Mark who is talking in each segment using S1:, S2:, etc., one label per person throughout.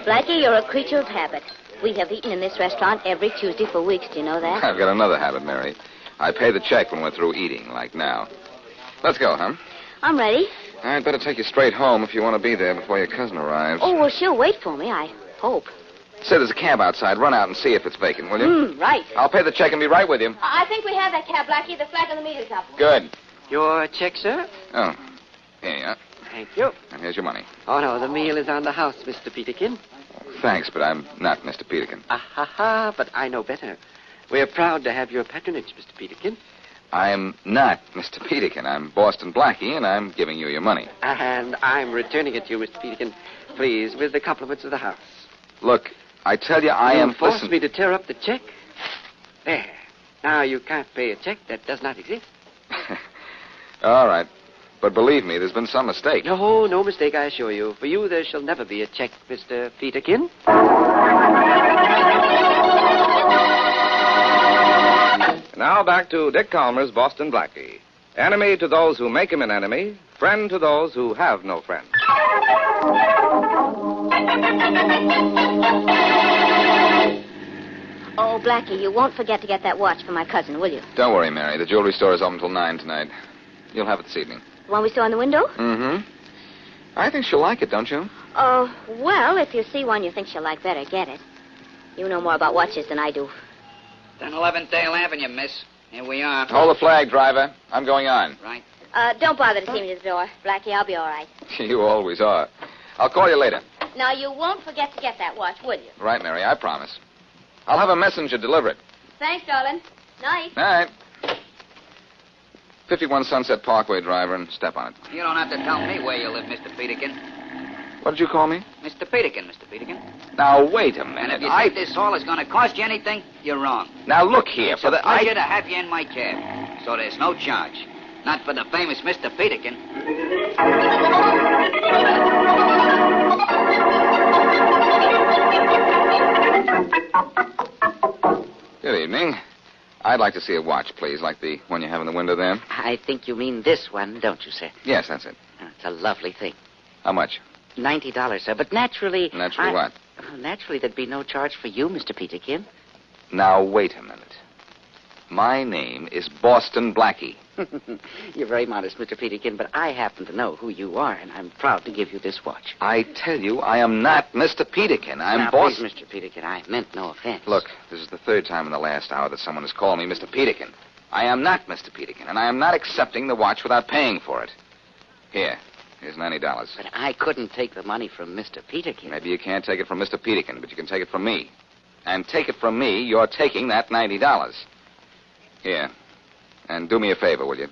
S1: Blackie, you're a creature of habit. We have eaten in this restaurant every Tuesday for weeks. Do you know that?
S2: I've got another habit, Mary. I pay the check when we're through eating, like now. Let's go, huh?
S1: I'm ready.
S2: I'd better take you straight home if you want to be there before your cousin arrives.
S1: Oh, well, she'll wait for me, I hope.
S2: Say there's a cab outside. Run out and see if it's vacant, will you?
S1: Right.
S2: I'll pay the check and be right with you.
S1: I think we have that cab, Blackie. The flag on the meter's up.
S2: Good.
S3: Your check, sir?
S2: Oh, here you are.
S3: Thank you.
S2: And here's your money.
S3: Oh, no, the meal is on the house, Mr. Peterkin.
S2: Thanks, but I'm not Mr. Peterkin.
S3: But I know better. We're proud to have your patronage, Mr. Peterkin.
S2: I'm not Mr. Peterkin. I'm Boston Blackie, and I'm giving you your money.
S3: And I'm returning it to you, Mr. Peterkin, please, with the compliments of the house.
S2: Look, I tell you, I am...
S3: forced me to tear up the check. There. Now you can't pay a check that does not exist.
S2: All right. But believe me, there's been some mistake.
S3: No mistake, I assure you. For you, there shall never be a check, Mr. Peterkin.
S4: Now back to Dick Kollmar's Boston Blackie. Enemy to those who make him an enemy, friend to those who have no friend.
S1: Oh, Blackie, you won't forget to get that watch for my cousin, will you?
S2: Don't worry, Mary. The jewelry store is open until 9 tonight. You'll have it this evening.
S1: The one we saw in the window?
S2: Mm-hmm. I think she'll like it, don't you?
S1: Oh, well, if you see one you think she'll like better, get it. You know more about watches than I do.
S5: 1011 Dale Avenue, miss. Here we are.
S2: Hold the flag, driver. I'm going on.
S5: Right.
S1: Don't bother to see me to the door. Blackie, I'll be all right.
S2: You always are. I'll call you later.
S1: Now, you won't forget to get that watch, will you?
S2: Right, Mary, I promise. I'll have a messenger deliver it.
S1: Thanks, darling. Night.
S2: Night. 51 Sunset Parkway, driver, and step on it.
S5: You don't have to tell me where you live, Mr. Peterkin.
S2: What did you call me?
S5: Mr. Peterkin, Mr. Peterkin.
S2: Now, wait a
S5: And
S2: minute.
S5: if you think this hall is going to cost you anything, you're wrong.
S2: Now, look here.
S5: It's a pleasure to have you in my cab. So there's no charge. Not for the famous Mr. Peterkin.
S2: Good evening. I'd like to see a watch, please, like the one you have in the window there.
S3: I think you mean this one, don't you, sir?
S2: Yes, that's it.
S3: It's a lovely thing.
S2: How much?
S3: $90, sir, but naturally...
S2: Naturally what?
S3: Naturally, there'd be no charge for you, Mr. Peterkin.
S2: Now, wait a minute. My name is Boston Blackie.
S3: You're very modest, Mr. Peterkin, but I happen to know who you are, and I'm proud to give you this watch.
S2: I tell you, I am not Mr. Peterkin. I'm
S3: now,
S2: Boston...
S3: please, Mr. Peterkin, I meant no offense.
S2: Look, this is the third time in the last hour that someone has called me Mr. Peterkin. I am not Mr. Peterkin, and I am not accepting the watch without paying for it. Here's $90.
S3: But I couldn't take the money from Mr. Peterkin.
S2: Maybe you can't take it from Mr. Peterkin, but you can take it from me. And take it from me, you're taking that $90. Here. And do me a favor, will you?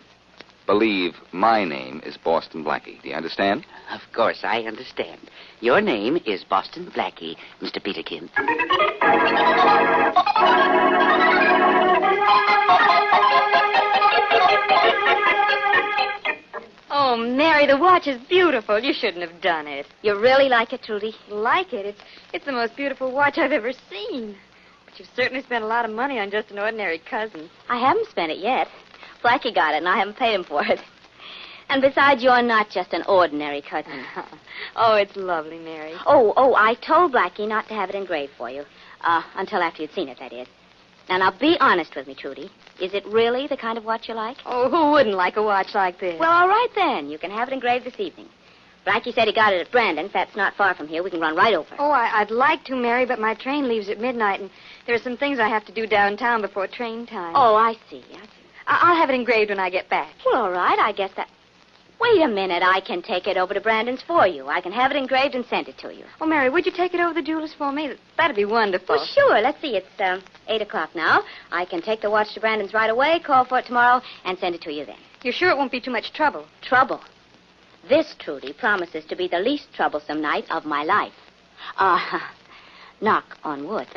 S2: Believe my name is Boston Blackie. Do you understand?
S3: Of course, I understand. Your name is Boston Blackie, Mr. Peterkin.
S6: Oh, Mary, the watch is beautiful. You shouldn't have done it.
S1: You really like it, Trudy?
S6: Like it? It's the most beautiful watch I've ever seen. But you've certainly spent a lot of money on just an ordinary cousin.
S1: I haven't spent it yet. Blackie got it, and I haven't paid him for it. And besides, you're not just an ordinary cousin.
S6: Oh, it's lovely, Mary.
S1: Oh, I told Blackie not to have it engraved for you. Until after you'd seen it, that is. Now, be honest with me, Trudy. Is it really the kind of watch you like?
S6: Oh, who wouldn't like a watch like this?
S1: Well, all right, then. You can have it engraved this evening. Blackie said he got it at Brandon's. That's not far from here. We can run right over.
S6: Oh, I'd like to, Mary, but my train leaves at midnight, and there are some things I have to do downtown before train time.
S1: Oh, I see.
S6: I'll have it engraved when I get back.
S1: Well, all right. I guess that... Wait a minute. I can take it over to Brandon's for you. I can have it engraved and send it to you.
S6: Oh, Mary, would you take it over to the jeweler's for me? That'd be wonderful.
S1: Well, sure. Let's see. It's 8 o'clock now. I can take the watch to Brandon's right away, call for it tomorrow, and send it to you then.
S6: You're sure it won't be too much trouble?
S1: Trouble? This, Trudy, promises to be the least troublesome night of my life. Knock on wood.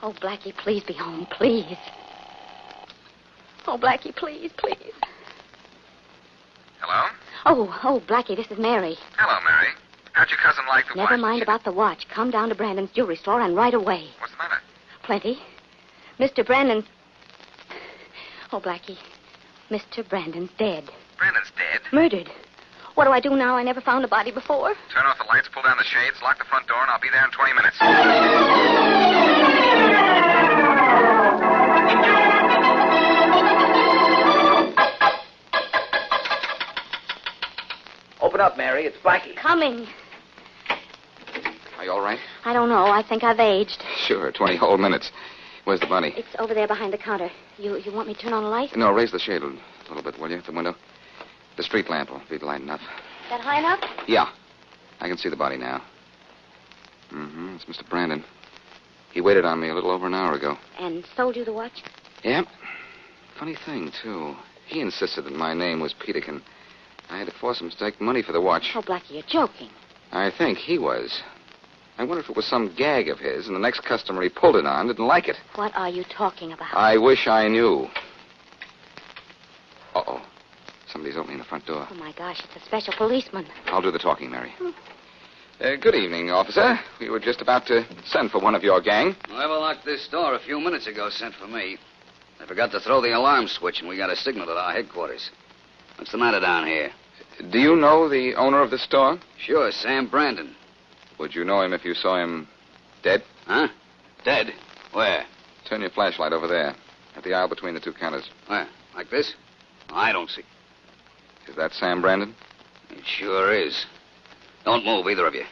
S1: Oh, Blackie, please be home, please. Oh, Blackie, please.
S2: Hello?
S1: Oh, Blackie, this is Mary.
S2: Hello, Mary. How'd your cousin like the watch?
S1: Never mind about the watch. Come down to Brandon's jewelry store and right away.
S2: What's the matter?
S1: Plenty. Mr. Brandon's... Oh, Blackie. Mr. Brandon's dead.
S2: Brandon's dead.
S1: Murdered. What do I do now? I never found a body before.
S2: Turn off the lights, pull down the shades, lock the front door, and I'll be there in 20 minutes.
S3: Open up, Mary. It's Blackie.
S1: Coming.
S2: Are you all right?
S1: I don't know. I think I've aged.
S2: Sure, 20 whole minutes. Where's the body?
S1: It's over there behind the counter. You want me to turn on a light?
S2: No, raise the shade a little bit, will you, at the window? The street lamp will be light enough.
S1: Is that high enough?
S2: Yeah. I can see the body now. Mm-hmm. It's Mr. Brandon. He waited on me a little over an hour ago.
S1: And sold you the watch?
S2: Yep. Funny thing, too. He insisted that my name was Peterkin. I had to force him to take money for the watch.
S1: Oh, Blackie, you're joking.
S2: I think he was. I wonder if it was some gag of his, and the next customer he pulled it on didn't like it.
S1: What are you talking about?
S2: I wish I knew. Uh-oh. Somebody's opening the front door.
S1: Oh, my gosh, it's a special policeman.
S2: I'll do the talking, Mary. Good evening, officer. We were just about to send for one of your gang.
S5: Whoever locked this door a few minutes ago sent for me. They forgot to throw the alarm switch, and we got a signal at our headquarters. What's the matter down here?
S2: Do you know the owner of the store?
S5: Sure, Sam Brandon.
S2: Would you know him if you saw him dead?
S5: Huh? Dead? Where?
S2: Turn your flashlight over there, at the aisle between the two counters.
S5: Where? Like this? I don't see.
S2: Is that Sam Brandon?
S5: It sure is. Don't move, either of you.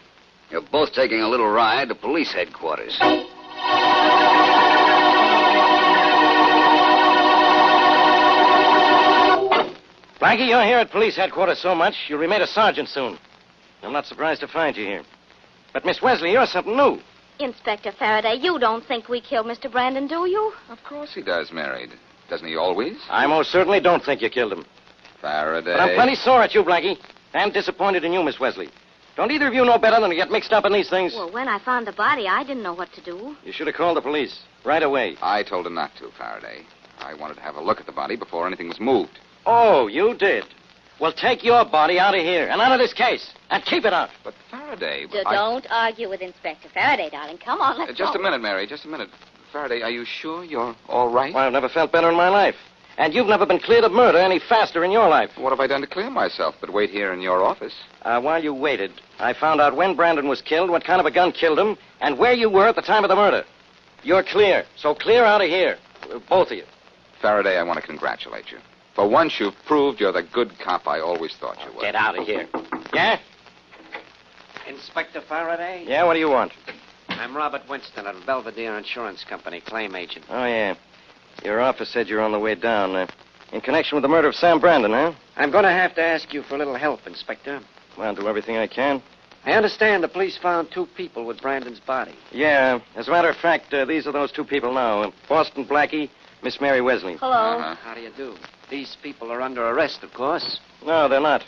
S5: You're both taking a little ride to police headquarters.
S7: Blackie, you're here at police headquarters so much, you'll be made a sergeant soon. I'm not surprised to find you here. But, Miss Wesley, you're something new.
S1: Inspector Farraday, you don't think we killed Mr. Brandon, do you?
S2: Of course he does, Mary. Doesn't he always?
S7: I most certainly don't think you killed him.
S2: Faraday.
S7: But I'm plenty sore at you, Blackie. And disappointed in you, Miss Wesley. Don't either of you know better than to get mixed up in these things?
S1: Well, when I found the body, I didn't know what to do.
S7: You should have called the police right away.
S2: I told him not to, Faraday. I wanted to have a look at the body before anything was moved.
S7: Oh, you did? Well, take your body out of here and out of this case. And keep it out.
S2: But Faraday...
S1: Don't argue with Inspector Farraday, darling. Come on, let's
S2: Just
S1: go.
S2: a minute, Mary. Just a minute. Faraday, are you sure you're all right?
S7: Well, I've never felt better in my life. And you've never been cleared of murder any faster in your life.
S2: What have I done to clear myself but wait here in your office?
S7: While you waited, I found out when Brandon was killed, what kind of a gun killed him, and where you were at the time of the murder. You're clear. So clear out of here. Both of you.
S2: Faraday, I want to congratulate you. For once, you've proved you're the good cop I always thought you were.
S7: Get out of here. Yeah?
S3: Inspector Farraday?
S7: Yeah, what do you want?
S3: I'm Robert Winston at Belvedere Insurance Company, claim agent.
S7: Oh, yeah. Your office said you're on the way down. In connection with the murder of Sam Brandon, huh?
S3: I'm going to have to ask you for a little help, Inspector.
S7: Well, I'll do everything I can.
S3: I understand the police found 2 people with Brandon's body.
S7: Yeah. As a matter of fact, these are those 2 people now. Boston Blackie, Miss Mary Wesley.
S1: Hello.
S3: How do you do? These people are under arrest, of course.
S7: No, they're not.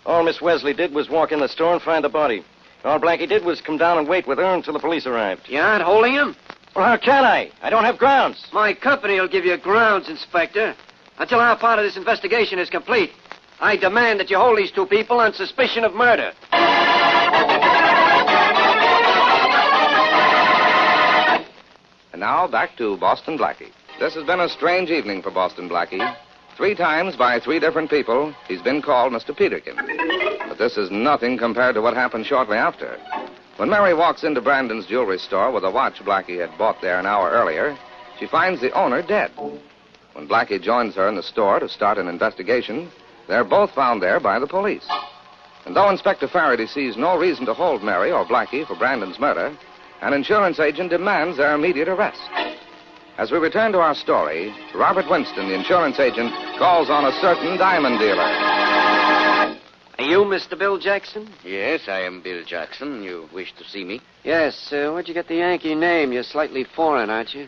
S7: All Miss Wesley did was walk in the store and find the body. All Blackie did was come down and wait with her until the police arrived.
S3: You aren't holding him?
S7: Well, how can I? I don't have grounds.
S3: My company will give you grounds, Inspector. Until our part of this investigation is complete, I demand that you hold these 2 people on suspicion of murder.
S4: And now, back to Boston Blackie. This has been a strange evening for Boston Blackie. 3 times by 3 different people, he's been called Mr. Peterkin. But this is nothing compared to what happened shortly after. When Mary walks into Brandon's jewelry store with a watch Blackie had bought there an hour earlier, she finds the owner dead. When Blackie joins her in the store to start an investigation, they're both found there by the police. And though Inspector Farraday sees no reason to hold Mary or Blackie for Brandon's murder, an insurance agent demands their immediate arrest. As we return to our story, Robert Winston, the insurance agent, calls on a certain diamond dealer.
S3: Are you Mr. Bill Jackson?
S8: Yes, I am Bill Jackson. You wish to see me?
S3: Yes. Where'd you get the Yankee name? You're slightly foreign, aren't you?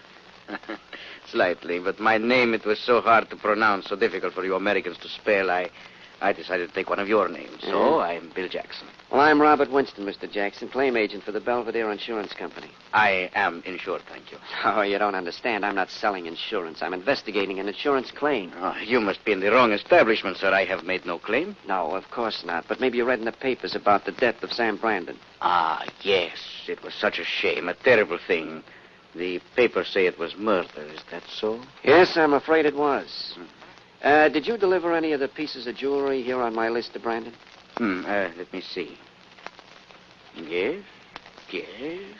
S8: Slightly, but my name, it was so hard to pronounce, so difficult for you Americans to spell. I I decided to take one of your names, so I'm Bill Jackson.
S3: Well, I'm Robert Winston, Mr. Jackson, claim agent for the Belvedere Insurance Company.
S8: I am insured, thank you.
S3: Oh, you don't understand. I'm not selling insurance. I'm investigating an insurance claim.
S8: Oh, you must be in the wrong establishment, sir. I have made no claim.
S3: No, of course not. But maybe you read in the papers about the death of Sam Brandon.
S8: Ah, yes. It was such a shame, a terrible thing. The papers say it was murder. Is that so?
S3: Yes, I'm afraid it was. Did you deliver any of the pieces of jewelry here on my list to Brandon?
S8: Let me see. Yes.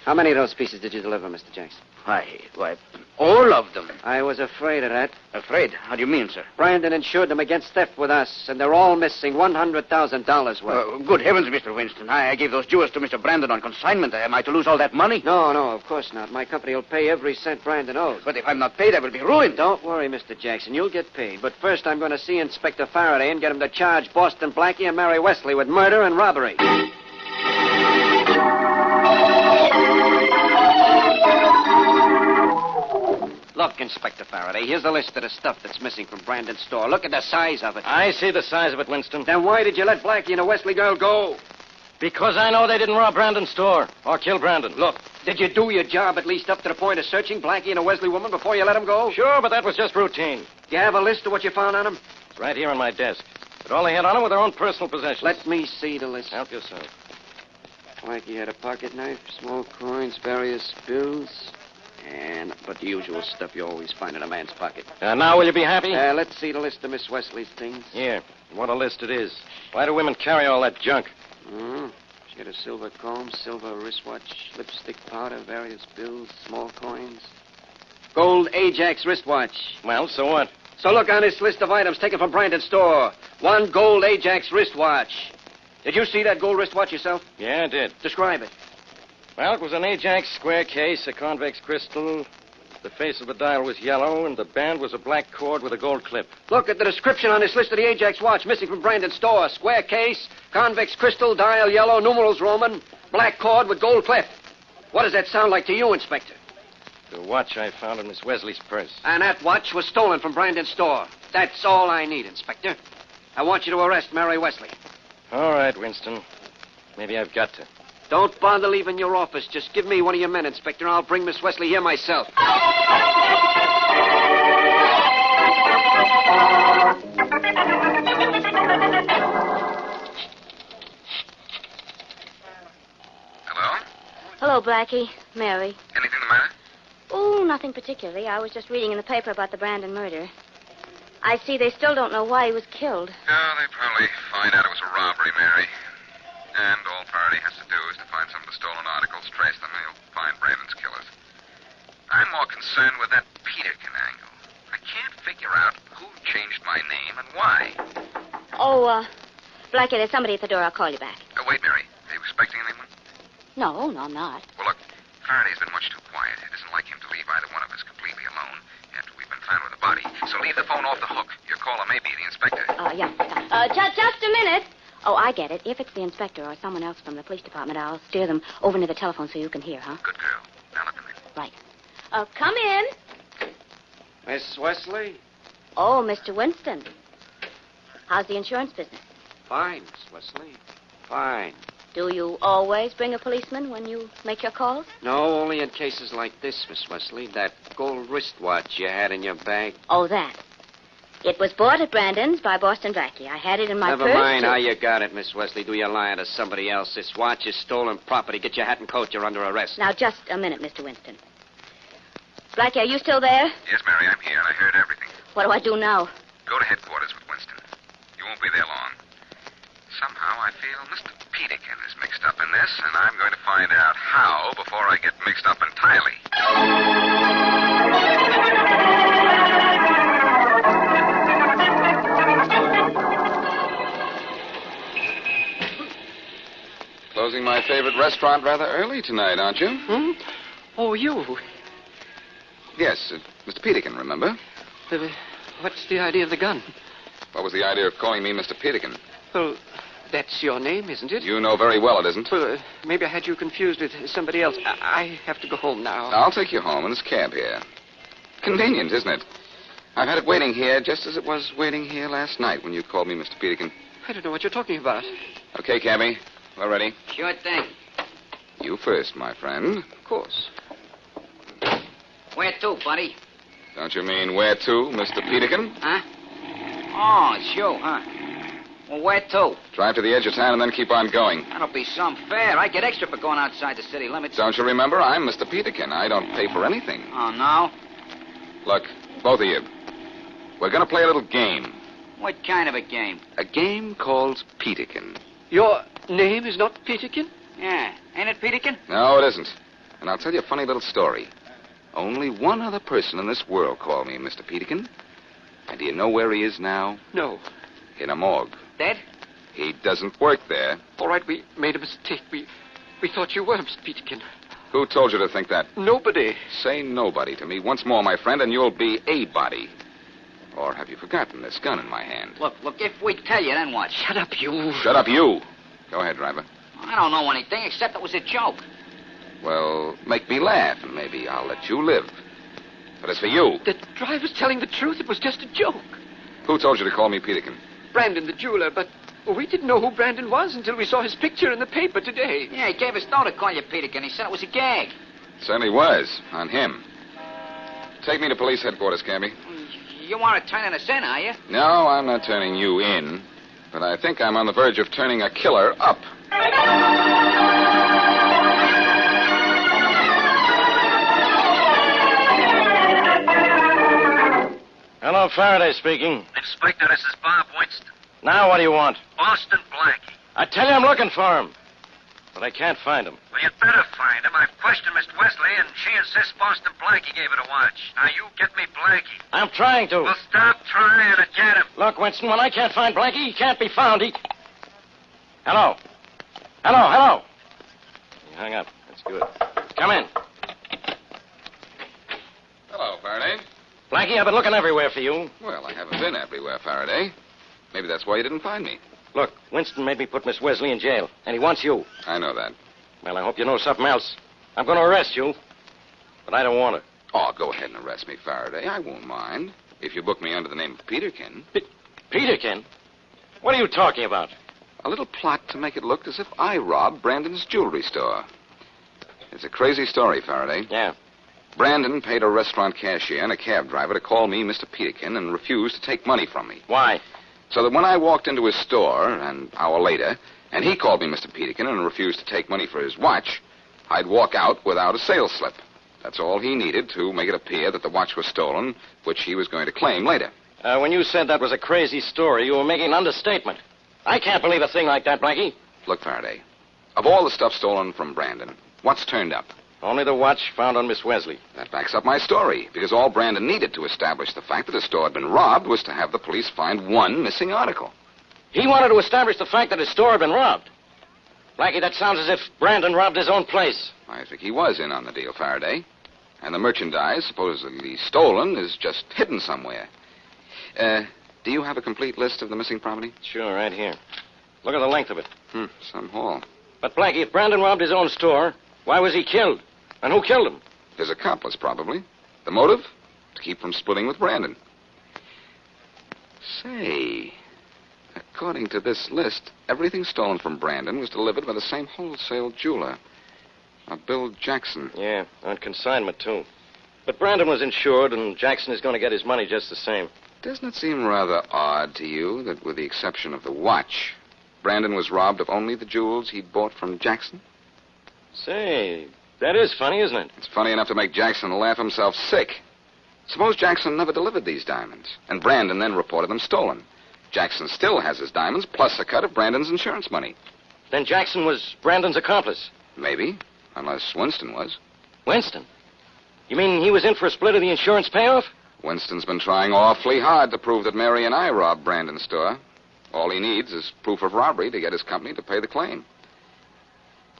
S3: How many of those pieces did you deliver, Mr. Jackson?
S8: Why, all of them.
S3: I was afraid of that.
S8: Afraid? How do you mean, sir?
S3: Brandon insured them against theft with us, and they're all missing $100,000 worth.
S8: Good heavens, Mr. Winston. I gave those jewels to Mr. Brandon on consignment. Am I to lose all that money?
S3: No, of course not. My company will pay every cent Brandon owes.
S8: But if I'm not paid, I will be ruined.
S3: Don't worry, Mr. Jackson. You'll get paid. But first, I'm going to see Inspector Farraday and get him to charge Boston Blackie and Mary Wesley with murder and robbery. Look, Inspector Farraday, here's a list of the stuff that's missing from Brandon's store. Look at the size of it.
S7: I see the size of it, Winston.
S3: Then why did you let Blackie and the Wesley girl go?
S7: Because I know they didn't rob Brandon's store or kill Brandon.
S3: Look, did you do your job at least up to the point of searching Blackie and the Wesley woman before you let them go?
S7: Sure, but that was just routine.
S3: Do you have a list of what you found on them?
S7: It's right here on my desk. But all they had on them were their own personal possessions.
S3: Let me see the list.
S7: Help yourself.
S3: Blackie had a pocket knife, small coins, various bills, but the usual stuff you always find in a man's pocket.
S7: Now will you be happy?
S3: Let's see the list of Miss Wesley's things.
S7: Here. What a list it is. Why do women carry all that junk?
S3: She had a silver comb, silver wristwatch, lipstick powder, various bills, small coins. Gold Ajax wristwatch.
S7: Well, so what?
S3: So look on this list of items taken from Brandon's store. One gold Ajax wristwatch. Did you see that gold wristwatch yourself?
S7: Yeah, I did.
S3: Describe it.
S7: Well, it was an Ajax square case, a convex crystal. The face of the dial was yellow, and the band was a black cord with a gold clip.
S3: Look at the description on this list of the Ajax watch missing from Brandon's store. Square case, convex crystal, dial yellow, numerals Roman, black cord with gold clip. What does that sound like to you, Inspector?
S7: The watch I found in Miss Wesley's purse.
S3: And that watch was stolen from Brandon's store. That's all I need, Inspector. I want you to arrest Mary Wesley.
S7: All right, Winston. Maybe I've got to.
S3: Don't bother leaving your office. Just give me one of your men, Inspector, and I'll bring Miss Wesley here myself.
S2: Hello?
S1: Hello, Blackie. Mary.
S2: Anything the matter?
S1: Oh, nothing particularly. I was just reading in the paper about the Brandon murder. I see they still don't know why he was killed.
S2: Oh, they probably find out it was a robbery, Mary. And all Farraday has to do is to find some of the stolen articles, trace them, and he'll find Brandon's killers. I'm more concerned with that Peterkin angle. I can't figure out who changed my name and why.
S1: Oh, Blackie, there's somebody at the door. I'll call you back.
S2: Wait, Mary. Are you expecting anyone?
S1: No, I'm not.
S2: Well, look, Faraday's been much too quiet. It isn't like him to leave either one of us completely alone after we've been found with a body. So leave the phone off the hook. Your caller may be the inspector.
S1: Yeah. Just a minute. Oh, I get it. If it's the inspector or someone else from the police department, I'll steer them over to the telephone so you can hear, huh?
S2: Good girl. Now let them in.
S1: Right. Come in.
S3: Miss Wesley?
S1: Oh, Mr. Winston. How's the insurance business?
S3: Fine, Miss Wesley. Fine.
S1: Do you always bring a policeman when you make your calls?
S3: No, only in cases like this, Miss Wesley. That gold wristwatch you had in your bag.
S1: Oh, that. It was bought at Brandon's by Boston Blackie. I had it in my purse.
S3: Never mind how you got it, Miss Wesley. Do you lying to somebody else? This watch is stolen property. Get your hat and coat. You're under arrest.
S1: Now, just a minute, Mr. Winston. Blackie, are you still there?
S2: Yes, Mary, I'm here, and I heard everything.
S1: What do I do now?
S2: Go to headquarters with Winston. You won't be there long. Somehow I feel Mr. Peterkin is mixed up in this, and I'm going to find out how before I get mixed up entirely. Closing my favorite restaurant rather early tonight, aren't you?
S3: Oh, you.
S2: Yes, Mr. Peterkin, remember?
S3: What's the idea of the gun?
S2: What was the idea of calling me Mr. Peterkin?
S3: Well, that's your name, isn't it?
S2: You know very well it isn't.
S3: Well, maybe I had you confused with somebody else. I have to go home now.
S2: I'll take you home in this cab here. Convenient, isn't it? I've had it waiting here just as it was waiting here last night when you called me Mr. Peterkin.
S3: I don't know what you're talking about.
S2: Okay, cabby. We're ready.
S5: Sure thing.
S2: You first, my friend.
S3: Of course.
S5: Where to, buddy?
S2: Don't you mean where to, Mr. Peterkin?
S5: Huh? Oh, it's you, huh? Well, where to?
S2: Drive to the edge of town and then keep on going.
S5: That'll be some fare. I get extra for going outside the city limits.
S2: Don't you remember? I'm Mr. Peterkin. I don't pay for anything.
S5: Oh, no?
S2: Look, both of you. We're going to play a little game.
S5: What kind of a game?
S2: A game called Peterkin.
S3: Your name is not Peterkin?
S5: Yeah. Ain't it, Peterkin?
S2: No, it isn't. And I'll tell you a funny little story. Only one other person in this world called me Mr. Peterkin. And do you know where he is now?
S3: No.
S2: In a morgue.
S5: Dead?
S2: He doesn't work there.
S3: All right, we made a mistake. We thought you were Mr. Peterkin.
S2: Who told you to think that?
S3: Nobody.
S2: Say nobody to me once more, my friend, and you'll be a body. Or have you forgotten this gun in my hand?
S5: Look, if we tell you, then what?
S3: Shut up, you.
S2: Shut up, you. Go ahead, driver.
S5: I don't know anything except it was a joke.
S2: Well, make me laugh, and maybe I'll let you live. But as for you...
S3: The driver's telling the truth. It was just a joke.
S2: Who told you to call me Peterkin?
S3: Brandon, the jeweler, but we didn't know who Brandon was until we saw his picture in the paper today.
S5: Yeah, he gave us no to call you Peterkin. He said it was a gag.
S2: Certainly was, on him. Take me to police headquarters, cabby.
S5: You want to turn us in, are you?
S2: No, I'm not turning you in. But I think I'm on the verge of turning a killer up.
S7: Hello, Faraday speaking.
S9: Inspector, this is Bob Winston.
S7: Now what do you want?
S9: Boston Blackie.
S7: I tell you I'm looking for him. But I can't find him.
S9: Well, you'd better find him. I've questioned Miss Wesley, and she insists Boston Blackie gave it a watch. Now, you get me Blackie.
S7: I'm trying to.
S9: Well, stop trying and get him.
S7: Look, Winston, when I can't find Blackie, he can't be found. Hello? Hello? He hung up. That's good. Come in.
S2: Hello, Faraday.
S7: Blackie, I've been looking everywhere for you.
S2: Well, I haven't been everywhere, Faraday. Maybe that's why you didn't find me.
S7: Look, Winston made me put Miss Wesley in jail, and he wants you.
S2: I know that.
S7: Well, I hope you know something else. I'm going to arrest you, but I don't want to.
S2: Oh, go ahead and arrest me, Faraday. I won't mind. If you book me under the name of Peterkin.
S7: Peterkin? What are you talking about?
S2: A little plot to make it look as if I robbed Brandon's jewelry store. It's a crazy story, Faraday.
S7: Yeah.
S2: Brandon paid a restaurant cashier and a cab driver to call me Mr. Peterkin and refused to take money from me.
S7: Why?
S2: So that when I walked into his store an hour later, and he called me Mr. Peterkin and refused to take money for his watch, I'd walk out without a sales slip. That's all he needed to make it appear that the watch was stolen, which he was going to claim later.
S7: When you said that was a crazy story, you were making an understatement. I can't believe a thing like that, Blackie.
S2: Look, Faraday, of all the stuff stolen from Brandon, what's turned up?
S7: Only the watch found on Miss Wesley.
S2: That backs up my story, because all Brandon needed to establish the fact that his store had been robbed was to have the police find one missing article.
S7: He wanted to establish the fact that his store had been robbed. Blackie, that sounds as if Brandon robbed his own place.
S2: I think he was in on the deal, Faraday. And the merchandise, supposedly stolen, is just hidden somewhere. Do you have a complete list of the missing property?
S7: Sure, right here. Look at the length of it.
S2: Some haul.
S7: But, Blackie, if Brandon robbed his own store, why was he killed? And who killed him?
S2: His accomplice, probably. The motive? To keep from splitting with Brandon. Say, according to this list, everything stolen from Brandon was delivered by the same wholesale jeweler. Bill Jackson.
S7: Yeah, on consignment, too. But Brandon was insured, and Jackson is going to get his money just the same.
S2: Doesn't it seem rather odd to you that, with the exception of the watch, Brandon was robbed of only the jewels he'd bought from Jackson?
S7: Say, that is funny, isn't it?
S2: It's funny enough to make Jackson laugh himself sick. Suppose Jackson never delivered these diamonds, and Brandon then reported them stolen. Jackson still has his diamonds, plus a cut of Brandon's insurance money.
S7: Then Jackson was Brandon's accomplice.
S2: Maybe, unless Winston was.
S7: Winston? You mean he was in for a split of the insurance payoff?
S2: Winston's been trying awfully hard to prove that Mary and I robbed Brandon's store. All he needs is proof of robbery to get his company to pay the claim.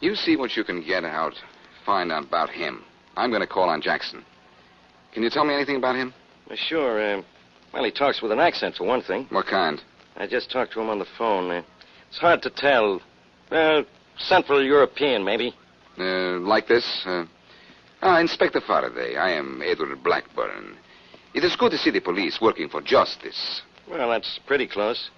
S2: You see what you can get out, find out about him. I'm going to call on Jackson. Can you tell me anything about him?
S7: Sure. Well, he talks with an accent, for one thing.
S2: What kind?
S7: I just talked to him on the phone. It's hard to tell. Central European, maybe.
S2: Like this? Inspector Farraday, I am Edward Blackburn. It is good to see the police working for justice.
S7: Well, that's pretty close.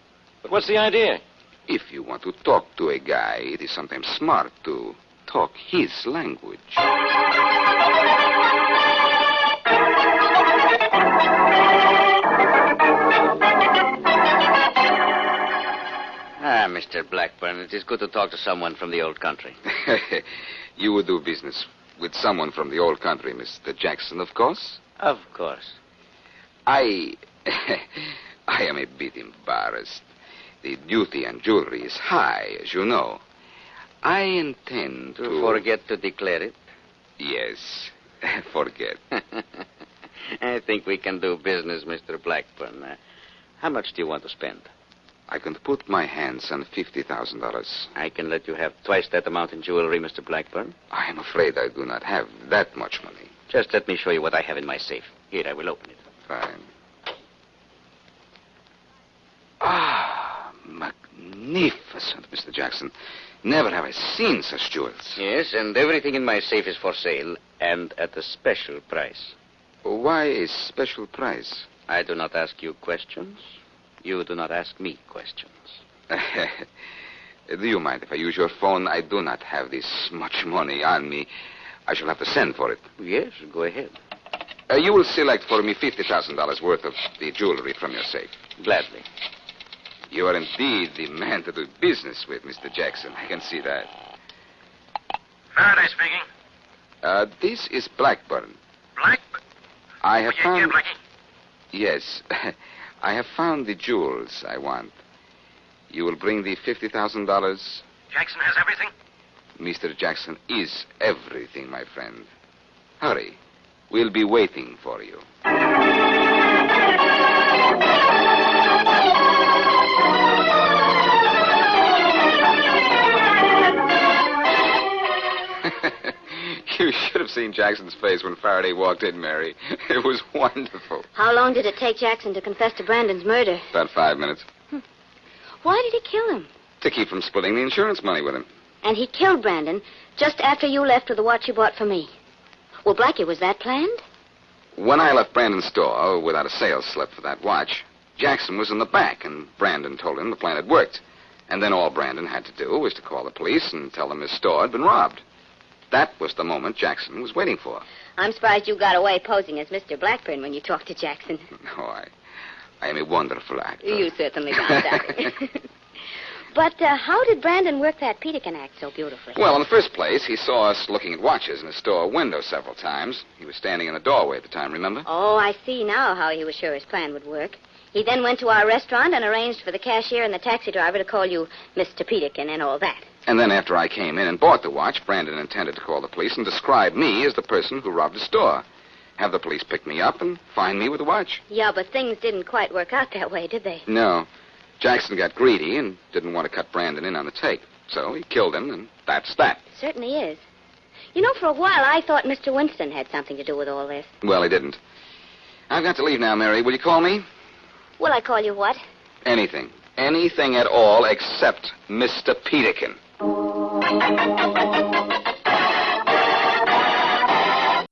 S7: But what's the idea?
S2: If you want to talk to a guy, it is sometimes smart to talk his language.
S8: Ah, Mr. Blackburn, it is good to talk to someone from the old country.
S2: You would do business with someone from the old country, Mr. Jackson, of course?
S8: Of course.
S2: I am a bit embarrassed. The duty on jewelry is high, as you know. I intend to...
S8: Forget to declare it?
S2: Yes, forget.
S8: I think we can do business, Mr. Blackburn. How much do you want to spend?
S2: I can put my hands on $50,000.
S8: I can let you have twice that amount in jewelry, Mr. Blackburn.
S2: I am afraid I do not have that much money.
S8: Just let me show you what I have in my safe. Here, I will open it.
S2: Fine. Ah, magnificent, Mr. Jackson. Never have I seen such jewels.
S8: Yes, and everything in my safe is for sale, and at a special price.
S2: Why a special price?
S8: I do not ask you questions. You do not ask me questions.
S2: Do you mind if I use your phone? I do not have this much money on me. I shall have to send for it.
S8: Yes, go ahead.
S2: You will select for me $50,000 worth of the jewelry from your safe.
S8: Gladly.
S2: You are indeed the man to do business with, Mr. Jackson. I can see that.
S9: Faraday speaking.
S2: This is Blackburn.
S9: Blackburn?
S2: I have found...
S9: Yeah, Blackie.
S2: Yes. I have found the jewels I want. You will bring the $50,000?
S9: Jackson has everything?
S2: Mr. Jackson is everything, my friend. Hurry. We'll be waiting for you. You should have seen Jackson's face when Faraday walked in, Mary. It was wonderful.
S1: How long did it take Jackson to confess to Brandon's murder?
S2: About 5 minutes.
S1: Why did he kill him?
S2: To keep from splitting the insurance money with him.
S1: And he killed Brandon just after you left with the watch you bought for me. Well, Blackie, was that planned?
S2: When I left Brandon's store without a sales slip for that watch, Jackson was in the back, and Brandon told him the plan had worked. And then all Brandon had to do was to call the police and tell them his store had been robbed. That was the moment Jackson was waiting for.
S1: I'm surprised you got away posing as Mr. Blackburn when you talked to Jackson.
S2: No, I am a wonderful actor.
S1: You certainly got that. But how did Brandon work that Peterkin act so beautifully?
S2: Well, in the first place, he saw us looking at watches in his store window several times. He was standing in the doorway at the time, remember?
S1: Oh, I see now how he was sure his plan would work. He then went to our restaurant and arranged for the cashier and the taxi driver to call you Mr. Peterkin and all that.
S2: And then after I came in and bought the watch, Brandon intended to call the police and describe me as the person who robbed his store. Have the police pick me up and find me with the watch.
S1: Yeah, but things didn't quite work out that way, did they?
S2: No. Jackson got greedy and didn't want to cut Brandon in on the tape. So he killed him, and that's that.
S1: Certainly is. You know, for a while I thought Mr. Winston had something to do with all this.
S2: Well, he didn't. I've got to leave now, Mary. Will you call me?
S1: Will I call you what?
S2: Anything. Anything at all except Mr. Peterkin.